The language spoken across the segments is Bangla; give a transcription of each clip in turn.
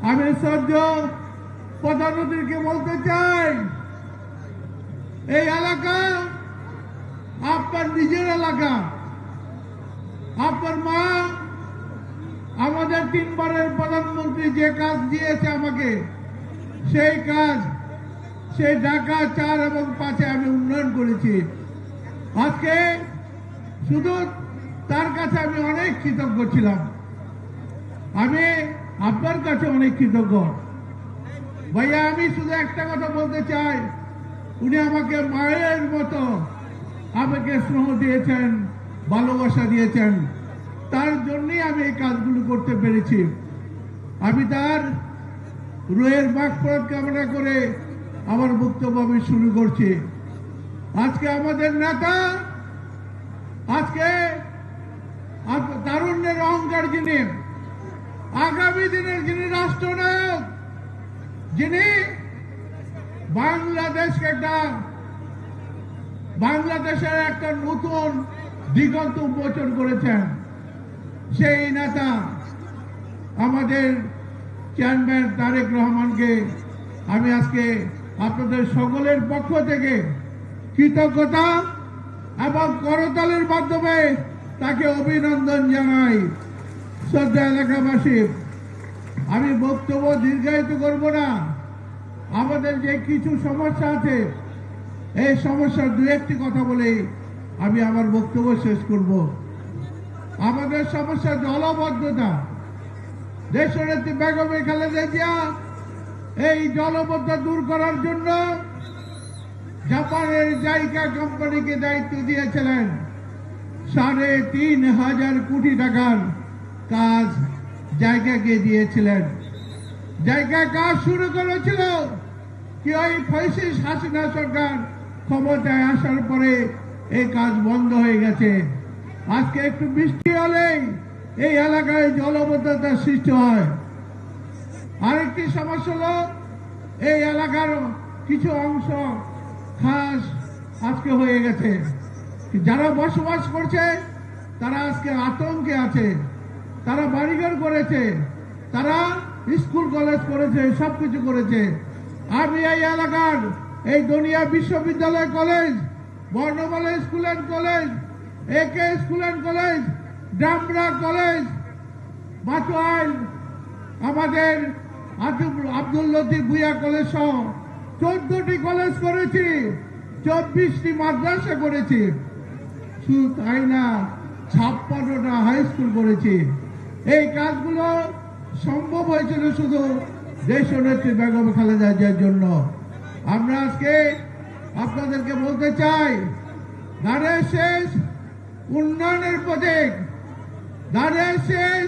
আমি শ্রদ্ধেয় প্রধানমন্ত্রীকে বলতে চাই, এই এলাকা আপনার নিজের এলাকা। আপনার মা আমাদের 3 বারের প্রধানমন্ত্রী যে কাজ দিয়েছে আমাকে, সেই কাজ সেই ঢাকা 4 এবং 5-এ আমি উন্নয়ন করেছি। আজকে শুধু তার কাছে আমি অনেক কৃতজ্ঞ ছিলাম। আমি আপনার কাছে অনেক কৃতজ্ঞ ভাইয়া। আমি শুধু একটা কথা বলতে চাই, উনি আমাকে মায়ের মতো আমাকে স্নেহ দিয়েছেন, ভালোবাসা দিয়েছেন, তার জন্যই আমি এই কাজগুলো করতে পেরেছি। আমি তার রুহের মাগফিরাত কামনা করে আমার বক্তব্য আমি শুরু করছি। আজকে আমাদের নেতা, আজকে তারুণ্যের অহংকার যিনি, আগামী দিনের যিনি রাষ্ট্রনায়ক, যিনি বাংলাদেশের একটা নতুন দিগন্ত উন্মোচন করেছেন, সেই নেতা আমাদের চেয়ারম্যান তারেক রহমানকে আমি আজকে আপনাদের সকলের পক্ষ থেকে কৃতজ্ঞতা এবং করতালির মাধ্যমে তাকে অভিনন্দন জানাই। শ্রদ্ধা এলাকাবাসী, আমি বক্তব্য দীর্ঘায়িত করব না। আমাদের যে কিছু সমস্যা আছে, এই সমস্যার 2-1টি কথা বলে আমি আমার বক্তব্য শেষ করব। আমাদের সমস্যা জলবদ্ধতা। দেশনেত্রী বেগম খালেদা জিয়া এই জলবদ্ধতা দূর করার জন্য জাপানের জাইকা কোম্পানিকে দায়িত্ব দিয়েছিলেন। 3,500 কোটি টাকার কাজ জায়গাকে দিয়েছিলেন। জায়গা কাজ শুরু করেছিল কি ওই ফ্যাসিস্ট হাসিনা সরকার ক্ষমতায় আসার পরে এই কাজ বন্ধ হয়ে গেছে। আজকে একটু বৃষ্টি হলেই এই এলাকায় জলবদ্ধতার সৃষ্টি হয়। আরেকটি সমস্যা হলো, এই এলাকার কিছু অংশ খাস আজকে হয়ে গেছে। যারা বসবাস করছে তারা আজকে আতঙ্কে আছে। তারা বাড়িঘর করেছে, তারা স্কুল কলেজ করেছে, সবকিছু করেছে। আমি এই এলাকার এই দুনিয়া বিশ্ববিদ্যালয় college, Barnamala school and college, A K school and college, Damra college, Matuail আমাদের আব্দুল লতিফ ভুইয়া কলেজ সহ 14টি কলেজ করেছি, 24টি মাদ্রাসা করেছি। শুধু তাই না, 56টা হাই স্কুল করেছি। এই কাজগুলো সম্ভব হয়েছিল শুধু দেশনেত্রী বেগম খালেদা জিয়ার জন্য। আমরা আজকে আপনাদেরকে বলতে চাই, ধানের শেষ উন্নয়নের প্রতীক, ধানের শেষ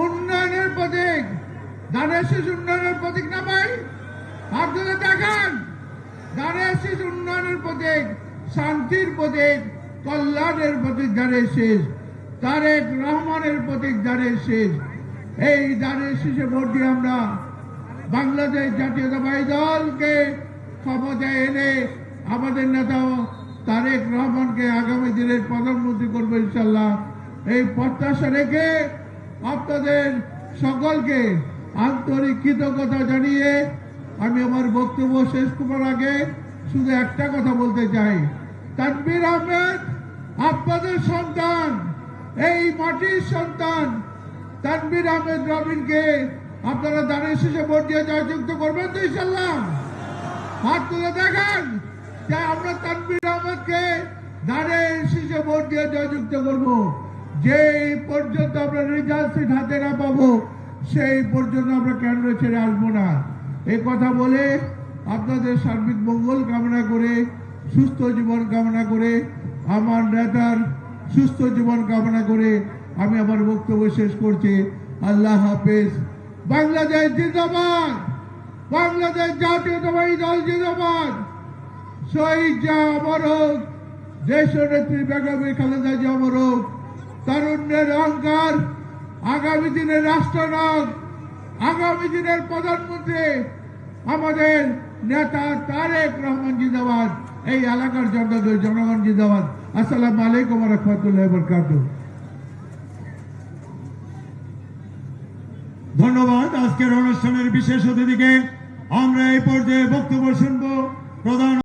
উন্নয়নের প্রতীক, ধানের শেষ উন্নয়নের প্রতীক না ভাই? আপনারা দেখান, ধানের শেষ উন্নয়নের প্রতীক, শান্তির প্রতীক, কল্যাণের প্রতীক ধানের শেষ, তারেক রহমানের প্রতীক ধানের শেষ। এই ধানের শেষে ভোট দিয়ে আমরা বাংলাদেশ জাতীয়তাবাদী দলকে ক্ষমতায় এনে আমাদের নেতা তারেক রহমানকে আগামী দিনের প্রধানমন্ত্রী করবো ইনশাল্লাহ। এই প্রত্যাশা রেখে আপনাদের সকলকে আন্তরিক কৃতজ্ঞতা জানিয়ে আমি আমার বক্তব্য শেষ করার আগে শুধু একটা কথা বলতে চাই। তানভীর আহমেদ আপনাদের সন্তান, এই মাটির সন্তান। তানভীর আহমেদ রবিনকে আপনারা ধানের শেষে ভোট দিয়ে জয়যুক্ত করবেন তো ইনশাল্লাহ? হাত তুলে দেখান যে আমরা তানভীর আহমেদকে ধানের শেষে ভোট দিয়ে জয়যুক্ত করব। যে পর্যন্ত আমরা রেজাল্ট সিট হাতে না পাবো, সেই পর্যন্ত আমরা কেন্দ্র ছেড়ে আসবো না। এই কথা বলে আপনাদের সার্বিক মঙ্গল কামনা করে, সুস্থ জীবন কামনা করে, আমার নেতার সুস্থ জীবন কামনা করে আমি আমার বক্তব্য শেষ করছি। আল্লাহ হাফেজ। বাংলাদেশ জিন্দাবাদ, বাংলাদেশ জাতীয়তাবাদী দল জিন্দাবাদ। শহীদ জিয়া অমর হোক, দেশনেত্রী বেগম খালেদা জিয়া অমর হোক। তারুণ্যের অহংকার, আগামী দিনের রাষ্ট্রনায়ক, আগামী দিনের প্রধানমন্ত্রী আমাদের নেতা তারেক রহমান জিন্দাবাদ। এই এলাকার জনগণ জিন্দাবাদ। আসসালামু আলাইকুম ওয়া রাহমাতুল্লাহি ওয়া বারাকাতুহু। ধন্যবাদ। আজকের অনুষ্ঠানের বিশেষ অতিথিকে আমরা এই পর্যায়ে বক্তব্য শুনবো। প্রধান